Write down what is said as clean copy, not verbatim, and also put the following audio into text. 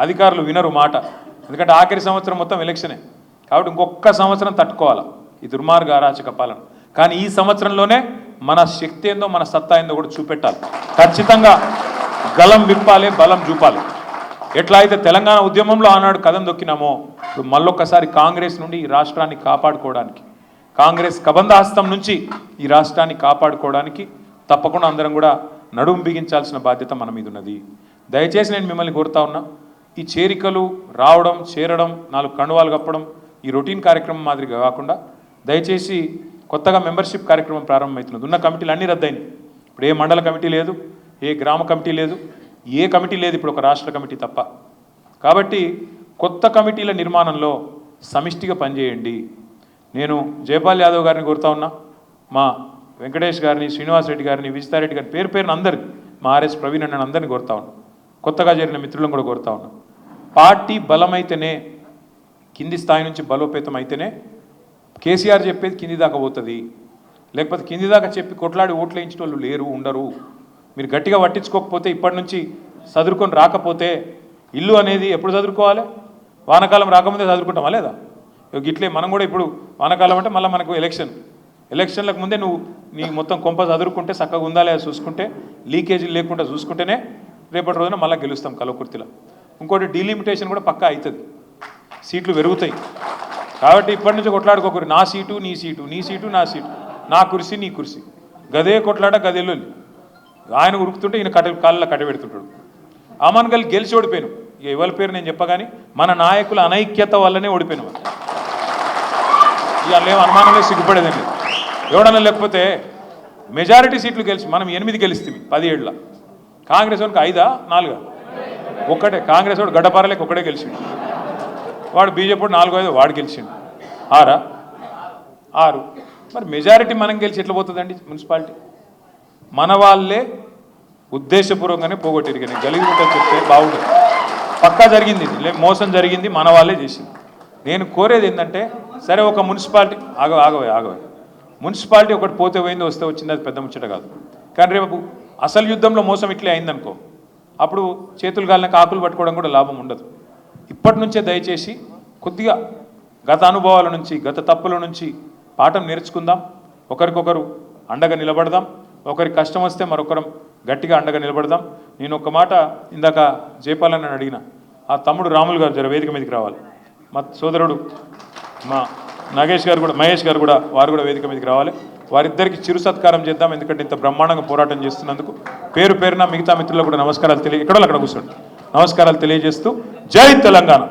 అధికారులు వినరు మాట. ఎందుకంటే ఆఖరి సంవత్సరం మొత్తం ఎలక్షనే కాబట్టి ఇంకొక సంవత్సరం తట్టుకోవాలి ఈ దుర్మార్గ అరాచక పాలన. కానీ ఈ సంవత్సరంలోనే మన శక్తి ఏందో మన సత్తా ఏందో కూడా చూపెట్టాలి. ఖచ్చితంగా గలం విప్పాలి, బలం చూపాలి. ఎట్లా అయితే తెలంగాణ ఉద్యమంలో ఆనాడు కథం దొక్కినామో ఇప్పుడు మళ్ళొక్కసారి కాంగ్రెస్ నుండి ఈ రాష్ట్రాన్ని కాపాడుకోవడానికి, కాంగ్రెస్ కబంధహస్తం నుంచి ఈ రాష్ట్రాన్ని కాపాడుకోవడానికి తప్పకుండా అందరం కూడా నడుము బిగించాల్సిన బాధ్యత మన మీద ఉన్నది. దయచేసి నేను మిమ్మల్ని కోరుతా ఉన్నా, ఈ చేరికలు రావడం, చేరడం, 4 కండువాలు కప్పడం ఈ రొటీన్ కార్యక్రమం మాదిరిగా కాకుండా దయచేసి కొత్తగా మెంబర్షిప్ కార్యక్రమం ప్రారంభమవుతున్నది. ఉన్న కమిటీలు అన్నీ రద్దయినాయి. ఇప్పుడు ఏ మండల కమిటీ లేదు, ఏ గ్రామ కమిటీ లేదు, ఏ కమిటీ లేదు ఇప్పుడు ఒక రాష్ట్ర కమిటీ తప్ప. కాబట్టి కొత్త కమిటీల నిర్మాణంలో సమిష్టిగా పనిచేయండి. నేను జయపాల్ యాదవ్ గారిని కోరుతా ఉన్నా, మా వెంకటేష్ గారిని, శ్రీనివాస్ రెడ్డి గారిని, విజితారెడ్డి గారిని, పేరు పేరున అందరిని, మా ఆర్ఎస్ ప్రవీణ్ అన్న అందరినీ కోరుతా ఉన్నా, కొత్తగా చేరిన మిత్రులను కూడా కోరుతా ఉన్నా. పార్టీ బలమైతేనే, కింది స్థాయి నుంచి బలోపేతం అయితేనే కేసీఆర్ చెప్పేది కింది దాకా పోతుంది. లేకపోతే కింది దాకా చెప్పి కొట్లాడి ఓట్లు వేయించిన వాళ్ళు లేరు, ఉండరు. మీరు గట్టిగా పట్టించుకోకపోతే, ఇప్పటి నుంచి చదువుకొని రాకపోతే ఇల్లు అనేది ఎప్పుడు చదువుకోవాలి? వానాకాలం రాకముందే చదువుకుంటామా లేదా? ఇట్లే మనం కూడా ఇప్పుడు వానాకాలం అంటే మళ్ళీ మనకు ఎలక్షన్లకు ముందే నువ్వు నీ మొత్తం కొంప చదువుకుంటే చక్కగా ఉందా లేదా చూసుకుంటే, లీకేజీలు లేకుండా చూసుకుంటేనే రేపటి రోజున మళ్ళీ గెలుస్తాం కలవకుర్తిలో. ఇంకోటి డీలిమిటేషన్ కూడా పక్కా అవుతుంది, సీట్లు పెరుగుతాయి. కాబట్టి ఇప్పటి నుంచి కొట్లాడుకోకూరి, నా సీటు నీ సీటు, నీ సీటు నా సీటు, నా కుర్సీ నీ కుర్సీ, గదే కొట్లాట గదేళ్ళు. ఆయన ఉరుకుతుంటే ఈయన కాళ్ళలో కట్టబెడుతుంటాడు. అమన్గల్ గెలిచి ఓడిపోయాను. ఇక ఎవరి పేరు నేను చెప్పగాని మన నాయకుల అనైక్యత వల్లనే ఓడిపోయాను. ఇక ఏం అనుమానంలో సిగ్గుపడేదండి. ఎవడన్నా లేకపోతే మెజారిటీ సీట్లు గెలిచి మనం 8 గెలిస్తుంది 17లో. కాంగ్రెస్ వాడికి 5, 4, ఒక్కటే. కాంగ్రెస్ వాడు గడ్డపారలేక ఒక్కడే గెలిచిండు. వాడు బీజేపీ 4, 5 వాడు గెలిచిండు. 6. మరి మెజారిటీ మనం గెలిచి ఎట్లా పోతుందండి మున్సిపాలిటీ? మన వాళ్ళే ఉద్దేశపూర్వకంగానే పోగొట్టారు. కానీ గలిగి ఉంటుంది చెప్తే బాగుంటుంది. పక్కా జరిగింది, మోసం జరిగింది, మన వాళ్ళే చేసింది. నేను కోరేది ఏంటంటే, సరే ఒక మున్సిపాలిటీ ఆగవే మున్సిపాలిటీ ఒకటి పోతే పోయింది, వస్తే వచ్చింది, అది పెద్ద ముచ్చట కాదు. కానీ రేపు అసలు యుద్ధంలో మోసం ఇట్లే అయిందనుకో, అప్పుడు చేతులు గాలినాక ఆకులు పట్టుకోవడం కూడా లాభం ఉండదు. ఇప్పటి నుంచే దయచేసి కొద్దిగా గత అనుభవాల నుంచి, గత తప్పుల నుంచి పాఠం నేర్చుకుందాం. ఒకరికొకరు అండగా నిలబడదాం. ఒకరికి కష్టం వస్తే మరొకరం గట్టిగా అండగా నిలబడదాం. నేను ఒక మాట ఇందాక జయపాలని అడిగిన, ఆ తమ్ముడు రాములు గారు జర వేదిక మీదకి రావాలి. మా సోదరుడు మా మహేష్ గారు కూడా వారు కూడా వేదిక మీదకి రావాలి. వారిద్దరికి చిరు సత్కారం చేద్దాం. ఎందుకంటే ఇంత బ్రహ్మాండంగా పోరాటం చేస్తున్నందుకు పేరున మిగతా మిత్రులకు కూడా నమస్కారాలు ఎక్కడో అక్కడ కూర్చోండి. నమస్కారాలు తెలియజేస్తూ జై తెలంగాణ.